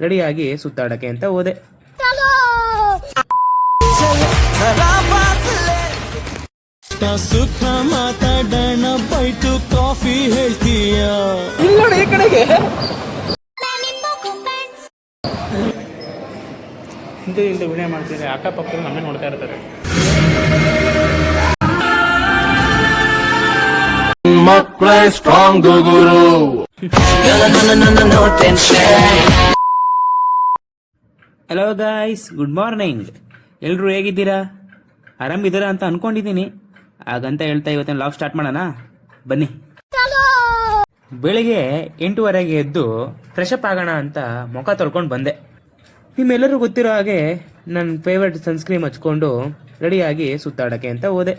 ರೆಡಿಯಾಗಿ ಸುತ್ತಾಡಕ್ಕೆ ಅಂತ ಹೋದೆ. ಸುಖ ಮಾತಾಡೋಣ ಬೈಟು ಕಾಫಿ ಹೇಳ್ತೀಯ ಇಲ್ಲ ಈ ಕಡೆಗೆ ಹಿಂದೆ ವಿಡಿಯೋ ಮಾಡ್ತಿದ್ರೆ ಅಕ್ಕಪಕ್ಕ ನಮ್ಮೇ ನೋಡ್ತಾ ಇರ್ತಾರೆ. ಮಕ್ಕಳೇ ಸ್ಟ್ರಾಂಗ್ ಗುರು. Hello guys, good morning. ಎಲ್ರು ಹೇಗಿದ್ದೀರಾ? ಆರಾಮಿದ್ದೀರಾ ಅಂತ ಅನ್ಕೊಂಡಿದ್ದೀನಿ. ಹಾಗಂತ ಹೇಳ್ತಾ ಇವತ್ತಿನ ಲಾಗ್ ಸ್ಟಾರ್ಟ್ ಮಾಡೋಣ ಬನ್ನಿ. ಬೆಳಿಗ್ಗೆ 8:30ಗೆ ಎದ್ದು ಫ್ರೆಶ್ ಅಪ್ ಆಗೋಣ ಅಂತ ಮುಖ ತೊಳ್ಕೊಂಡು ಬಂದೆ. ನಿಮ್ಮೆಲ್ಲರೂ ಗೊತ್ತಿರೋ ಹಾಗೆ ನನ್ನ ಫೇವ್ರೆಟ್ ಸನ್ಸ್ಕ್ರೀಮ್ ಹಚ್ಕೊಂಡು ರೆಡಿಯಾಗಿ ಸುತ್ತಾಡಕ್ಕೆ ಅಂತ ಹೋದೆ.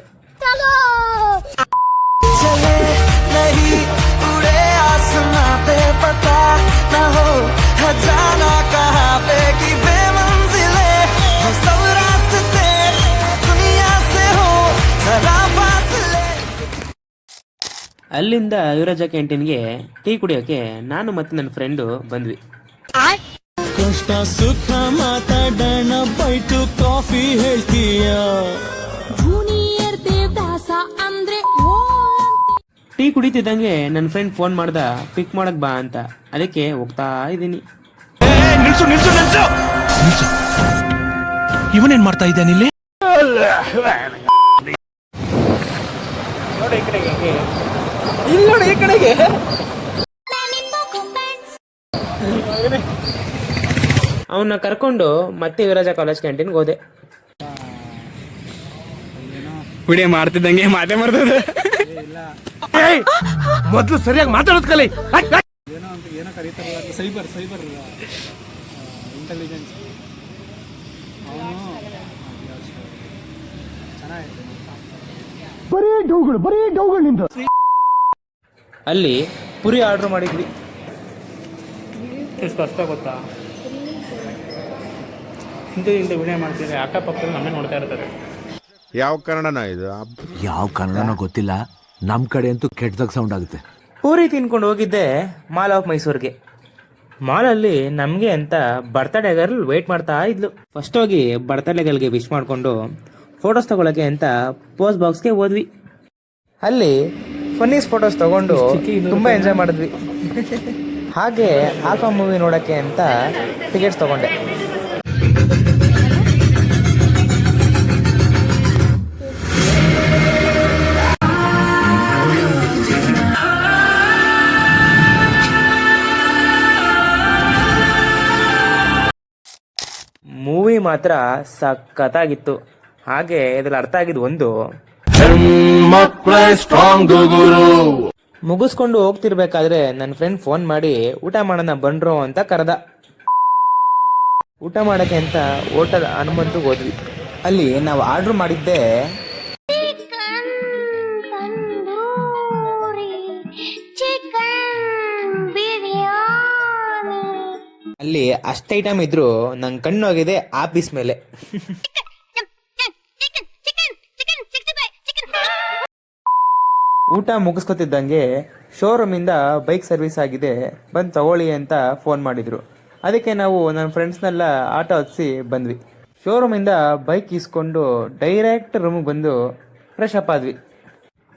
ಅಲ್ಲಿಂದ ಯುವರಾಜ ಕ್ಯಾಂಟೀನ್ಗೆ ಟೀ ಕುಡಿಯೋಕೆ ನಾನು ಮತ್ತೆ ನನ್ನ ಫ್ರೆಂಡು ಬಂದ್ವಿ. ಕಷ್ಟ ಸುಖ ಮಾತಾಡೋಣ ಬೈಟು ಕಾಫಿ ಹೇಳ್ತೀಯ. ಟೀ ಕುಡಿತಿದ್ದಂಗೆ ನನ್ನ ಫ್ರೆಂಡ್ ಫೋನ್ ಮಾಡ್ದ, ಪಿಕ್ ಮಾಡಕ್ ಬಾ ಅಂತ. ಅದಕ್ಕೆ ಹೋಗ್ತಾ ಇದ್ದೀನಿ. ಇವನೇನ್ ಮಾಡ್ತಾ ಇದ್ದಾನೆ ಇಲ್ಲಿ? ನೋಡಿ ಈ ಕಡೆಗೆ ಅವನ್ನ ಕರ್ಕೊಂಡು ಮತ್ತೆ ಯುವರಾಜ ಕಾಲೇಜ್ ಕ್ಯಾಂಟೀನ್ಗೆ ಹೋದೆ. ವಿಡಿಯೋ ಮಾಡ್ತಿದ್ದಂಗೆ ಮಾತೇ ಮಾಡ್ತದೆ. ಮೊದ್ಲು ಸರಿಯಾಗಿ ಮಾತಾಡೋದ್ ಕಲಿ. ಏನೋ ಕರೀತಾರಲ್ಲ, ಸೈಬರ್ ಇಂಟೆಲಿಜೆನ್ಸ್. ಅವನು ಚೆನ್ನಾಗಿದೆ. ಬರೀ ಡೌಗಳು ನಿಂದು. ಅಲ್ಲಿ ಪುರಿ ಆರ್ಡರ್ ಮಾಡಿದ್ವಿ. ಎಷ್ಟು ಕಷ್ಟ ಗೊತ್ತಾ? ಹಿಂದೆ ವಿಡಿಯೋ ಮಾಡ್ತಿದ್ರೆ ಅಕ್ಕಪಕ್ಕ ನಮ್ಮೇ ನೋಡ್ತಾ ಇರ್ತಾರೆ. ಯಾವ ಕನ್ನಡನ ಇದು? ಯಾವ ಕನ್ನಡನೋ ಗೊತ್ತಿಲ್ಲ, ನಮ್ ಕಡೆ ಅಂತೂ ಕೆಟ್ಟದಾಗ ಸೌಂಡ್ ಆಗುತ್ತೆ. ಪೂರಿ ತಿನ್ಕೊಂಡು ಹೋಗಿದ್ದೆ ಮಾಲ್ ಆಫ್ ಮೈಸೂರ್ಗೆ. ಮಾಲಲ್ಲಿ ನಮಗೆ ಅಂತ ಬರ್ತ್ಡೇ ಗರ್ಲ್ ವೇಟ್ ಮಾಡ್ತಾ ಇದ್ಲು. ಫಸ್ಟ್ ಹೋಗಿ ಬರ್ತ್ಡೇ ಗರ್ಲ್ಗೆ ವಿಶ್ ಮಾಡಿಕೊಂಡು ಫೋಟೋಸ್ ತಗೊಳಕ್ಕೆ ಅಂತ ಪೋಸ್ಟ್ ಬಾಕ್ಸ್ಗೆ ಹೋದ್ವಿ. ಅಲ್ಲಿ ಫನ್ನೀಸ್ ಫೋಟೋಸ್ ತಗೊಂಡು ತುಂಬಾ ಎಂಜಾಯ್ ಮಾಡಿದ್ವಿ. ಹಾಗೆ ಆಲ್ಫಾ ಮೂವಿ ನೋಡಕ್ಕೆ ಅಂತ ಟಿಕೆಟ್ಸ್ ತಗೊಂಡೆ. ಮೂವಿ ಮಾತ್ರ ಸಖತ್ತಾಗಿತ್ತು. ಹಾಗೆ ಇದ್ರಲ್ಲಿ ಅರ್ಥ ಆಗಿದ್ದು ಒಂದು, ಮಕ್ಕಳೇ ಸ್ಟ್ರಾಂಗ್ ಗುರು. ಮುಗಿಸ್ಕೊಂಡು ಹೋಗ್ತಿರ್ಬೇಕಾದ್ರೆ ನನ್ನ ಫ್ರೆಂಡ್ ಫೋನ್ ಮಾಡಿ ಊಟ ಮಾಡೋಣ ಬನ್ರೋ ಅಂತ ಕರೆದ. ಊಟ ಮಾಡಕ್ಕೆ ಅಂತ ಹೋಟೆಲ್ ಹನುಮಂತು ಹೋದ್ವಿ. ಅಲ್ಲಿ ನಾವು ಆರ್ಡರ್ ಮಾಡಿದ್ದೆ ಅಲ್ಲಿ ಅಷ್ಟು ಐಟಮ್ ಇದ್ರು ನಂಗೆ ಕಣ್ಣು ಹೋಗಿದೆ ಆ ಪೀಸ್ ಮೇಲೆ. ಊಟ ಮುಗಿಸ್ಕೊತಿದ್ದಂಗೆ ಶೋರೂಮಿಂದ ಬೈಕ್ ಸರ್ವಿಸ್ ಆಗಿದೆ, ಬಂದು ತಗೊಳ್ಳಿ ಅಂತ ಫೋನ್ ಮಾಡಿದ್ರು. ಅದಕ್ಕೆ ನಾವು ನನ್ನ ಫ್ರೆಂಡ್ಸ್ನೆಲ್ಲ ಆಟೋ ಹತ್ಸಿ ಬಂದ್ವಿ. ಶೋರೂಮಿಂದ ಬೈಕ್ ಇಸ್ಕೊಂಡು ಡೈರೆಕ್ಟ್ ರೂಮಿಗೆ ಬಂದು ಫ್ರೆಶ್ ಅಪ್ ಆದ್ವಿ.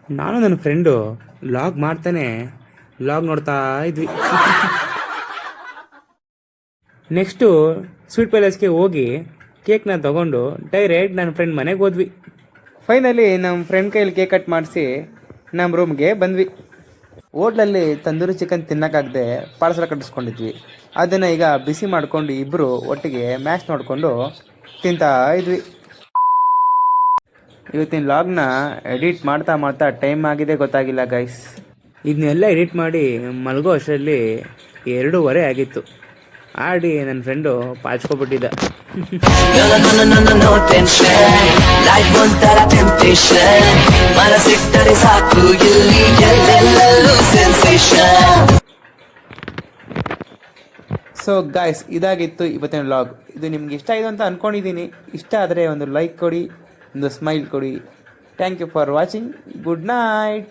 ನಾನು ನನ್ನ ಫ್ರೆಂಡು ಲಾಗ್ ಮಾಡ್ತಾನೆ ಲಾಗ್ ನೋಡ್ತಾ ಇದ್ವಿ. ನೆಕ್ಸ್ಟು ಸ್ವೀಟ್ ಪ್ಯಾಲೇಸ್ಗೆ ಹೋಗಿ ಕೇಕ್ನ ತಗೊಂಡು ಡೈರೆಕ್ಟ್ ನನ್ನ ಫ್ರೆಂಡ್ ಮನೆಗೆ ಹೋದ್ವಿ. ಫೈನಲಿ ನಮ್ಮ ಫ್ರೆಂಡ್ ಕೈಯಲ್ಲಿ ಕೇಕ್ ಕಟ್ ಮಾಡಿಸಿ ನಮ್ಮ ರೂಮ್ಗೆ ಬಂದ್ವಿ. ಹೋಟ್ಲಲ್ಲಿ ತಂದೂರಿ ಚಿಕನ್ ತಿನ್ನೋಕ್ಕಾಗದೆ ಪಾರ್ಸಲ್ ಕಟ್ಟಿಸ್ಕೊಂಡಿದ್ವಿ. ಅದನ್ನು ಈಗ ಬಿಸಿ ಮಾಡಿಕೊಂಡು ಇಬ್ಬರು ಒಟ್ಟಿಗೆ ಮ್ಯಾಚ್ ನೋಡಿಕೊಂಡು ತಿಂತಾ ಇದ್ವಿ. ಇವತ್ತಿನ ಲಾಗ್ನ ಎಡಿಟ್ ಮಾಡ್ತಾ ಟೈಮ್ ಆಗಿದೆ ಗೊತ್ತಾಗಿಲ್ಲ ಗೈಸ್. ಇದನ್ನೆಲ್ಲ ಎಡಿಟ್ ಮಾಡಿ ಮಲಗೋ ಅಷ್ಟರಲ್ಲಿ 2:30 ಆಗಿತ್ತು. ಆಡಿ ನನ್ನ ಫ್ರೆಂಡು ಪಾಚ್ಕೊಬಿಟ್ಟಿದ್ದ. ಸೊ ಗಾಯ್ಸ್, ಇದಾಗಿತ್ತು ಇವತ್ತಿನ ವ್ಲಾಗ್. ಇದು ನಿಮ್ಗೆ ಇಷ್ಟ ಆಯಿತು ಅಂತ ಅನ್ಕೊಂಡಿದ್ದೀನಿ. ಇಷ್ಟ ಆದರೆ ಒಂದು ಲೈಕ್ ಕೊಡಿ, ಒಂದು ಸ್ಮೈಲ್ ಕೊಡಿ. Thank you for watching. Good night.